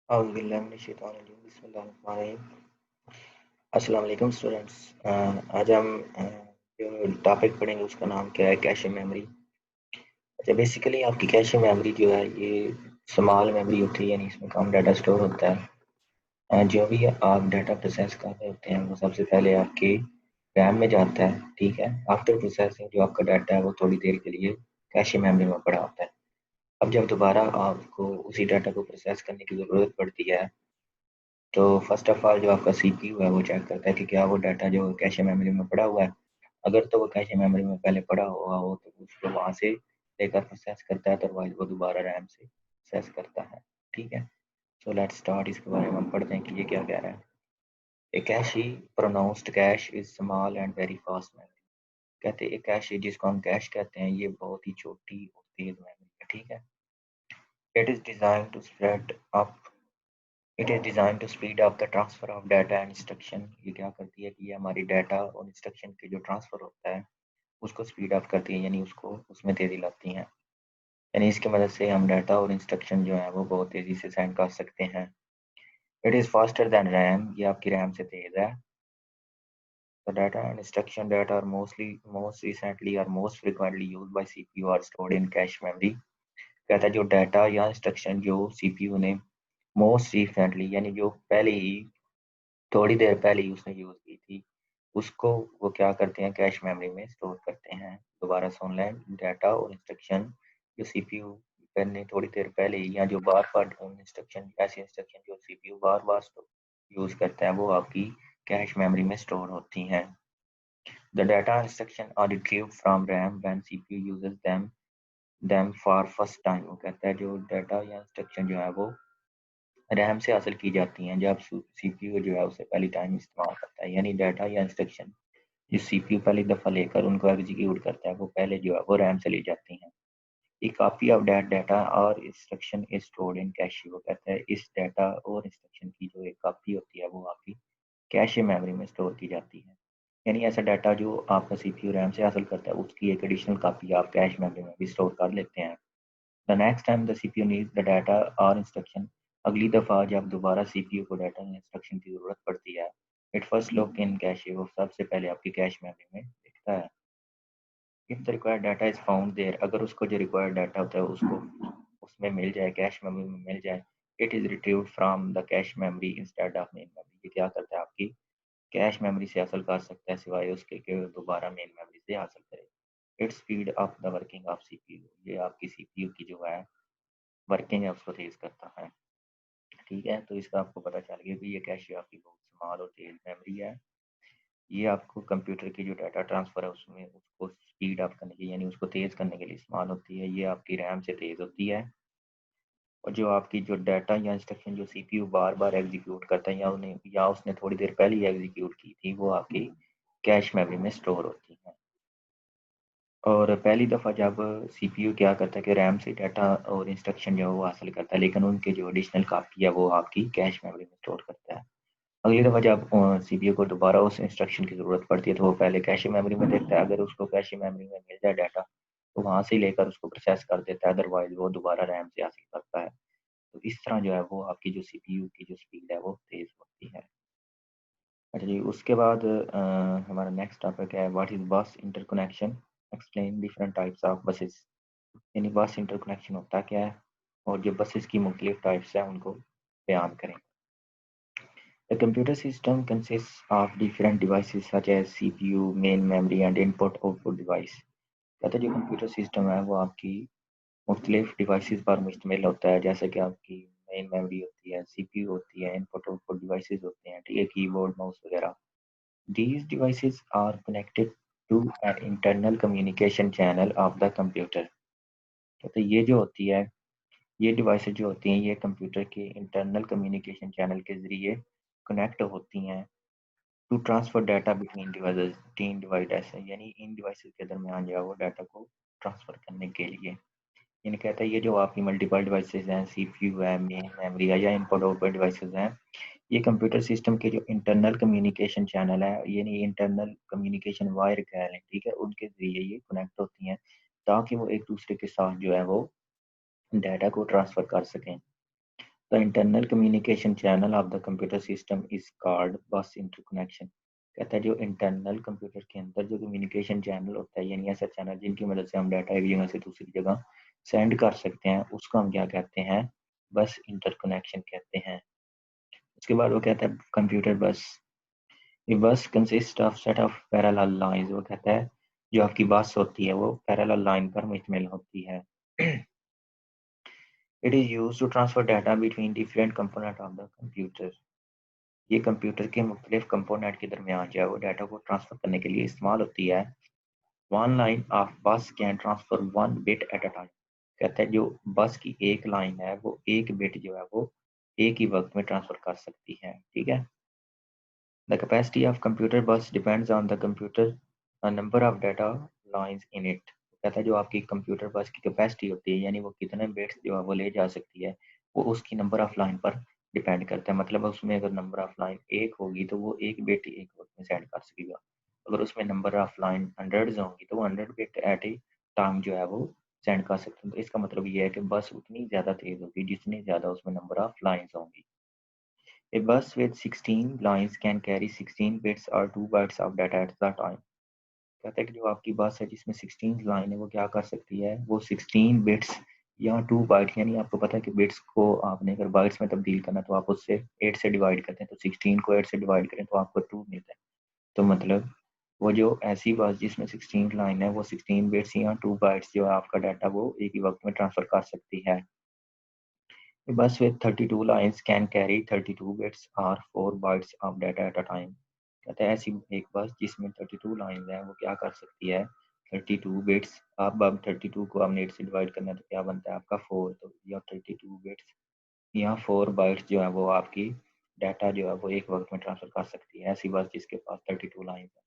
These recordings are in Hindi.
अस्सलाम वालेकुम स्टूडेंट्स। आज हम जो टॉपिक पढ़ेंगे उसका नाम क्या है, कैशे मेमोरी। अच्छा, बेसिकली आपकी कैशे मेमोरी जो है ये स्मॉल मेमोरी होती है, यानी इसमें कम डाटा स्टोर होता है। जो भी आप डाटा प्रोसेस कर रहे होते हैं वो सबसे पहले आपके रैम में जाता है, ठीक है। आफ्टर प्रोसेसिंग जो आपका डाटा है वो थोड़ी देर के लिए कैशे मेमोरी में पड़ा होता है। अब जब दोबारा आपको उसी डाटा को प्रोसेस करने की ज़रूरत पड़ती है, तो फर्स्ट ऑफ ऑल जो आपका सीपीयू है वो चेक करता है कि क्या वो डाटा जो कैशे मेमोरी में पड़ा हुआ है। अगर तो वो कैशे मेमोरी में पहले पड़ा हुआ हो तो उसको वहाँ से लेकर प्रोसेस करता है, अदरवाइज वो दोबारा रैम से प्रोसेस करता है, ठीक है। सो लेट्स स्टार्ट, इसके बारे में हम पढ़ते हैं कि ये क्या कह रहा है। A cache pronounced cash is small and very fast memory. कहते हैं एक कैश जिसको हम कैश कहते हैं ये बहुत ही छोटी और तेज मेमोरी है, ठीक है। It is design to spread up it is design to speed up the transfer of data and instruction. ये क्या करती है कि ये हमारी डाटा और इंस्ट्रक्शन के जो ट्रांसफ़र होता है उसको स्पीड अप करती है, यानी उसको उसमें तेज़ी लाती हैं। यानी इसकी मदद से हम डाटा और इंस्ट्रक्शन जो है वो बहुत तेज़ी से सेंड कर सकते हैं। It is faster than RAM, ये आपकी रैम से तेज़ है। The data and instruction that are most recently और most frequently used by CPU are stored in cache memory. कहता है जो डाटा या इंस्ट्रक्शन जो सीपीयू ने मोस्ट रिसेंटली यानी जो पहले ही थोड़ी देर पहले ही उसने यूज़ की थी, उसको वो क्या करते हैं कैश मेमोरी में स्टोर करते हैं। दोबारा सुन लें, डाटा और इंस्ट्रक्शन जो सीपीयू ने थोड़ी देर पहले ही या जो बार-बार उन इंस्ट्रक्शन ऐसी इंस्ट्रक्शन जो सीपीयू बार-बार यूज़ करता है वो आपकी कैश मेमोरी में स्टोर होती हैं। The data instruction are retrieved from RAM when CPU uses them for first time. वो कहता है जो डाटा या इंस्ट्रक्शन जो है वो रैम से हासिल की जाती हैं जब सीपीयू जो है उसे पहली टाइम इस्तेमाल करता है, यानी डाटा या इंस्ट्रक्शन जो सीपीयू पहली दफ़ा लेकर उनको एग्जीक्यूट करता है वो पहले जो है वो रैम से ली जाती हैं। A copy of that data और instruction is stored in cache. वो कहता है इस डाटा और इंस्ट्रक्शन की जो एक कॉपी होती है वो आपकी कैशे मेमोरी में स्टोर की जाती है। यानी ऐसा डाटा जो आपका सीपीयू रैम से हासिल करता है उसकी एक एडिशनल कॉपी आप कैश मेमोरी में भी स्टोर कर लेते हैं। The next time the CPU needs the data और इंस्ट्रक्शन, अगली दफ़ा जब दोबारा सीपीयू को डाटा या इंस्ट्रक्शन की ज़रूरत पड़ती है, it first look in cache, वो सबसे पहले आपकी कैश मेमोरी में दिखता है। If the required data is found there, अगर उसको जो रिक्वायर्ड डाटा होता है उसको उसमें मिल जाए, कैश मेमोरी में मिल जाए, it is retrieved from the cache memory instead of main memory. ये क्या करता है आपकी कैश मेमोरी से हासिल कर सकता है सिवाय उसके कि दोबारा मेन मेमोरी से हासिल करे। It speed up the working of CPU, ये आपकी सीपीयू की जो है वर्किंग है उसको तेज़ करता है। ठीक है, तो इसका आपको पता चल गया कि ये कैशे आपकी बहुत स्मॉल और तेज़ मेमोरी है। ये आपको कंप्यूटर की जो डाटा ट्रांसफ़र है उसमें उसको स्पीड अप करने के लिए यानी उसको तेज़ करने के लिए इस्तेमाल होती है। ये आपकी रैम से तेज़ होती है और जो आपकी जो डाटा या इंस्ट्रक्शन जो सीपीयू बार-बार एग्ज़ीक्यूट करता है या उसने थोड़ी देर पहले ही एग्ज़ीक्यूट की थी, वो आपकी कैश मेमोरी में स्टोर होती हैं। और पहली दफ़ा जब सीपीयू क्या करता है कि रैम से डाटा और इंस्ट्रक्शन जो है वो हासिल करता है, लेकिन उनकी जो एडिशनल कॉपी है वो आपकी कैश मेमोरी में स्टोर करता है। अगली दफ़ा जब सीपीयू को दोबारा उस इंस्ट्रक्शन की ज़रूरत पड़ती है तो वो पहले कैशे मेमोरी में देखता है, अगर उसको कैशे मेमोरी में मिल जाए डाटा तो वहाँ से लेकर उसको प्रोसेस कर देता है, अदरवाइज़ वो दोबारा रैम से हासिल करता है। तो इस तरह जो है वो आपकी जो सीपीयू की जो स्पीड है वो तेज़ होती है। अच्छा जी, उसके बाद हमारा नेक्स्ट टॉपिक है व्हाट इज़ बस interconnection, explain different types of buses. यानी बस इंटरकनेक्शन होता क्या है और जो बसेस की मुख्तलिफ टाइप्स हैं उनको बयान करें। The computer system consists of different devices such as CPU, main memory and input-output device। कहते हैं जो कंप्यूटर सिस्टम है वो आपकी मुख्तलिफ डिवाइसेस पर मुश्तमिल होता है, जैसे कि आपकी मेन मेमोरी होती है, सीपीयू होती है, इनपुट आउटपुट डिवाइसेस होते हैं, ठीक है, कीबोर्ड माउस वगैरह। These devices are connected to an internal communication channel of the computer। कहते हैं ये जो होती है ये डिवाइसेस जो होती हैं ये कंप्यूटर के इंटरनल कम्युनिकेशन चैनल के ज़रिए कनेक्ट होती हैं to transfer data between devices, तीन डिवाइस है यानी इन डिवाइसेस के दरमियान जो है वो डाटा को ट्रांसफर करने के लिए। यानी कहता है ये जो आपकी मल्टीपल डिवाइसेस हैं, सीपीयू है, मेन मेमोरी है या इनपुट आउटपुट डिवाइसेस हैं, ये कंप्यूटर सिस्टम के जो इंटरनल कम्युनिकेशन चैनल है यानी इंटरनल कम्युनिकेशन वायर कह लें, ठीक है, उनके जरिए ये कनेक्ट होती हैं ताकि वो एक दूसरे के साथ जो है वो डाटा को ट्रांसफर कर सकें। The internal communication channel of the computer system is called बस इंटरकनेक्शन। कहता है जो इंटरनल कंप्यूटर के अंदर जो कम्युनिकेशन चैनल होता है, यानी ऐसा चैनल जिनकी मदद से हम डाटा एक जगह से दूसरी जगह सेंड कर सकते हैं, उसको हम क्या कहते हैं? बस इंटरकनेक्शन कहते हैं। उसके बाद वो कहता है कंप्यूटर बस। ये बस consist of set of parallel lines. वो कहता है जो आपकी बस होती है वो पैरेलल लाइन पर मुश्तमिल होती है। It is use to transfer data between different component of the computer. ये कंप्यूटर के मुख्तलिफ कंपोनेंट के दरमियान जो है वो डाटा को ट्रांसफर करने के लिए इस्तेमाल होती है। वन लाइन ऑफ बस can transfer one bit at a time. कहता है जो बस की एक लाइन है वो एक बिट जो है वो एक ही वक्त में ट्रांसफर कर सकती है। ठीक है। The capacity of computer bus depends on the computer number of data lines in it। कहता है जो आपकी कंप्यूटर बस की कैपेसिटी होती है, यानी वो कितने बिट्स जो है वो ले जा सकती है, वो उसकी नंबर ऑफ लाइन पर डिपेंड करता है। मतलब उसमें अगर नंबर ऑफ लाइन एक होगी तो वो एक बिट एक वक्त में सेंड कर सकेगा। अगर उसमें नंबर ऑफ लाइन हंड्रेड्स होंगी तो वो hundred bit at a time जो है वो सेंड कर सकते हैं। तो इसका मतलब ये है कि बस उतनी ज़्यादा तेज़ होगी जितनी ज़्यादा उसमें नंबर ऑफ लाइन्स होंगी। A bus with 16 lines can carry 16 bits or 2 bytes of data at the time। कहता है कि जो आपकी बस है जिसमें 16 लाइन है वो क्या कर सकती है? वो 16 बिट्स या 2 बाइट, यानी आपको पता है कि बिट्स को आपने अगर बाइट्स में तब्दील करना तो आप उससे 8 से डिवाइड करते हैं, तो 16 को 8 से डिवाइड करें तो आपको 2 मिलता है। तो मतलब वो जो ऐसी बस जिसमें 16 लाइन है वो 16 बिट्स या 2 बाइट्स जो है आपका डाटा वो एक ही वक्त में ट्रांसफर कर सकती है। A bus with 32 lines can carry 32 bits or 4 bytes of data at a time। कहता है ऐसी एक बस जिसमें 32 लाइन है वो क्या कर सकती है? 32 बिट्स। अब 32 को आपने 8 से डिवाइड करना है तो क्या बनता है आपका 4। तो या 32 बिट्स या 4 बाइट्स जो है वो आपकी डाटा जो है वो एक वक्त में ट्रांसफर कर सकती है, ऐसी बस जिसके पास 32 लाइन है।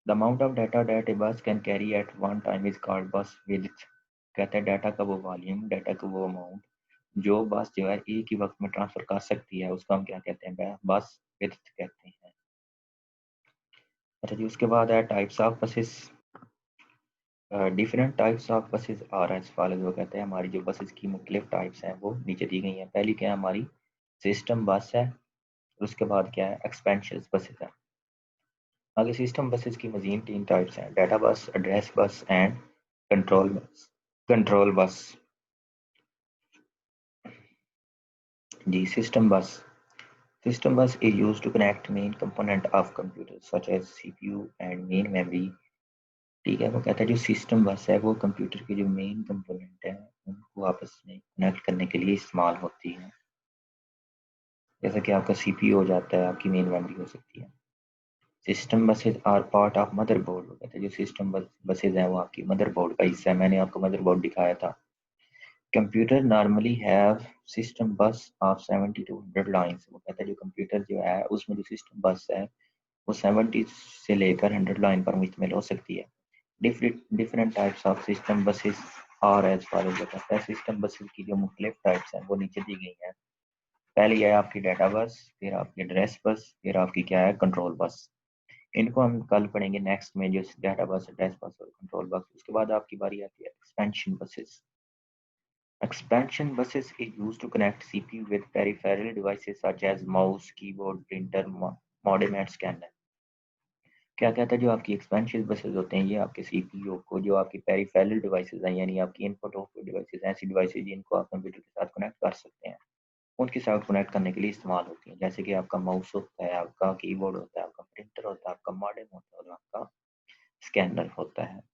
The amount of data that a bus can carry at one time is called bus width. कहता है डाटा का वो वॉल्यूम, डाटा का वो अमाउंट जो बस जो है एक ही वक्त में ट्रांसफर कर सकती है उसको हम क्या कहते हैं? बस विड्थ कहते हैं। अच्छा जी, उसके बाद है types of buses. Different types of buses are as follows. वो कहते हैं हमारी जो बसेस की मुख्तलिफ टाइप्स हैं वो नीचे दी गई हैं। पहली क्या है हमारी? सिस्टम बस है। उसके बाद क्या है? एक्सपेंशन बसेस है। आगे सिस्टम बसेस की मजीद 3 टाइप्स हैं: data bus, address bus and control bus. Control bus. जी, system bus. System bus is used to connect main component of computers such as CPU and main memory। ठीक है। वो कहता है जो सिस्टम बस है वो कंप्यूटर के जो मेन कंपोनेंट है उनको आपस में कनेक्ट करने के लिए इस्तेमाल होती है। जैसे कि आपका सीपीयू हो जाता है, आपकी मेन मेमोरी हो सकती है। System buses are part of motherboard. वो कहते हैं जो सिस्टम बसेज हैं वो आपकी मदरबोर्ड का हिस्सा है। मैंने आपको मदरबोर्ड दिखाया था। कंप्यूटर नॉर्मली हैव सिस्टम बस ऑफ 70 to 100 लाइन्स। वो कहता है जो कंप्यूटर जो है उसमें जो सिस्टम बस है वो 70 से लेकर 100 लाइन पर मुश्तमिल हो सकती है। Different types of system buses और एज फॉलोज। कहता है सिस्टम बसेस की जो मुख्तलिफ टाइप्स हैं वो नीचे दी गई हैं। पहली है आपकी डाटा बस, फिर आपकी एड्रेस बस, फिर आपकी क्या है? Control bus. इनको हम कल पढ़ेंगे नेक्स्ट में, जो डाटा बस, एड्रेस बस और कंट्रोल बस। उसके बाद आपकी बारी आती है expansion buses. Expansion buses is used to connect CPU with peripheral devices such as mouse, keyboard, printer, modem and scanner। क्या कहता है जो आपकी एक्सपेंशन बसेस होते हैं ये आपके सीपीयू को जो आपकी पेरिफेरल डिवाइसेस हैं, यानी आपकी इनपुट आउटपुट डिवाइसेस, ऐसी डिवाइसेस जिनको आप कंप्यूटर के साथ कनेक्ट कर सकते हैं, उनके साथ कनेक्ट करने के लिए इस्तेमाल होती हैं। जैसे कि आपका माउस होता है, आपका कीबोर्ड होता है, आपका प्रिंटर होता है, आपका मॉडेम होता है और आपका स्कैनर होता है।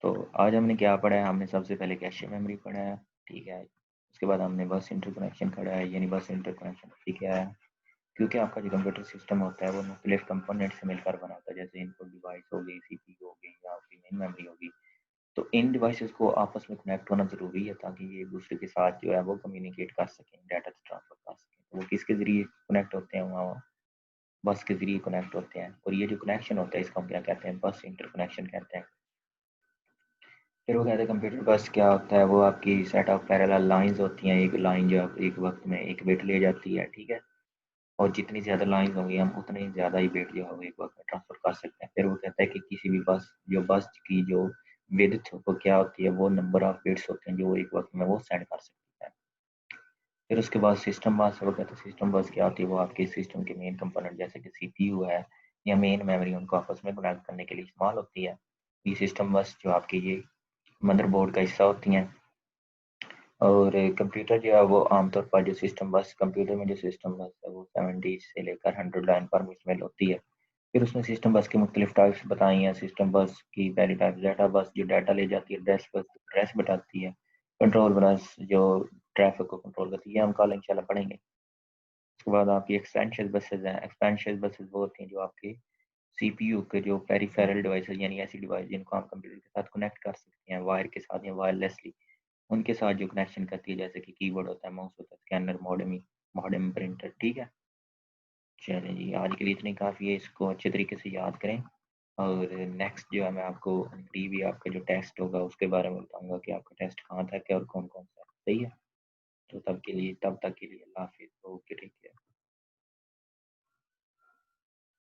तो आज हमने क्या पढ़ा है? हमने सबसे पहले कैशे मेमोरी पढ़ा है। ठीक है। उसके बाद हमने बस इंटरकनेक्शन पढ़ा है, यानी बस इंटरकनेक्शन ठीक है। क्योंकि आपका जो कंप्यूटर सिस्टम होता है वो मुख्तलिफ कंपोनेंट से मिलकर बना होता है। जैसे इनपुट डिवाइस हो गई, सीपीयू हो गई या आपकी मेन मेमोरी होगी। तो इन डिवाइसेस को आपस में कनेक्ट होना ज़रूरी है ताकि ये एक दूसरे के साथ जो है वो कम्युनिकेट कर सकें, डाटा ट्रांसफर कर सकें। तो वो किसके ज़रिए कनेक्ट होते हैं? वहाँ बस के ज़रिए कनेक्ट होते हैं। और ये जो कनेक्शन होता है इसको हम क्या कहते हैं? बस इंटरकनेक्शन कहते हैं। फिर वो कहते हैं कंप्यूटर बस क्या होता है? वो आपकी सेट ऑफ पैरेलल लाइंस होती हैं। एक लाइन जो एक वक्त में एक बिट ले जाती है। ठीक है। और जितनी ज़्यादा लाइन्स होंगी हम उतने ही ज़्यादा ही बिट जो है वो एक वक्त में ट्रांसफ़र कर सकते हैं। फिर वो कहता है कि किसी भी बस की जो विड्थ वो क्या होती है? वो नंबर ऑफ बिट्स होते हैं जो एक वक्त में वो सेंड कर सकते हैं। फिर उसके बाद सिस्टम बस वगैरह। तो सिस्टम बस क्या होती है, वो आपके सिस्टम के मेन कंपोनेंट जैसे कि सीपीयू है या मेन मेमोरी, उनको आपस में कनेक्ट करने के लिए इस्तेमाल होती है। ये सिस्टम बस जो आपके ये मदरबोर्ड का हिस्सा होती हैं। और कंप्यूटर जो है वो आमतौर पर जो सिस्टम बस, कंप्यूटर में जो सिस्टम बस है वो 70 से लेकर 100 लाइन पर मुश्तमिल होती है। फिर उसमें सिस्टम बस की मुख्तलिफ टाइप्स बताई हैं। सिस्टम बस की पहली टाइप डाटा बस, जो डाटा ले जाती है। एड्रेस बस, एड्रेस बताती है। कंट्रोल बस जो ट्रैफिक को कंट्रोल करती है, हम कल इंशाल्लाह पढ़ेंगे। उसके बाद आपकी एक्सपेंशन बसेज हैं। एक्सपेंशन बसेज वो होती हैं जो आपके सीपीयू के जो पेरिफेरल डिवाइसेज, यानी ऐसी डिवाइस जिनको हम कंप्यूटर के साथ कनेक्ट कर सकते हैं वायर के साथ या वायरलेसली, उनके साथ जो कनेक्शन करती है, जैसे कि कीबोर्ड होता है, माउस होता है, स्कैनर, मॉडेम, मॉडेम प्रिंटर। ठीक है, चलें जी, आज के लिए इतनी काफ़ी है। इसको अच्छे तरीके से याद करें। और नेक्स्ट जो है मैं आपको टीवी आपका जो टेस्ट होगा उसके बारे में बताऊंगा कि आपका टेस्ट कहाँ तक है और कौन कौन सा है। सही है, तो तब तक के लिए अल्लाह हाफ़िज़।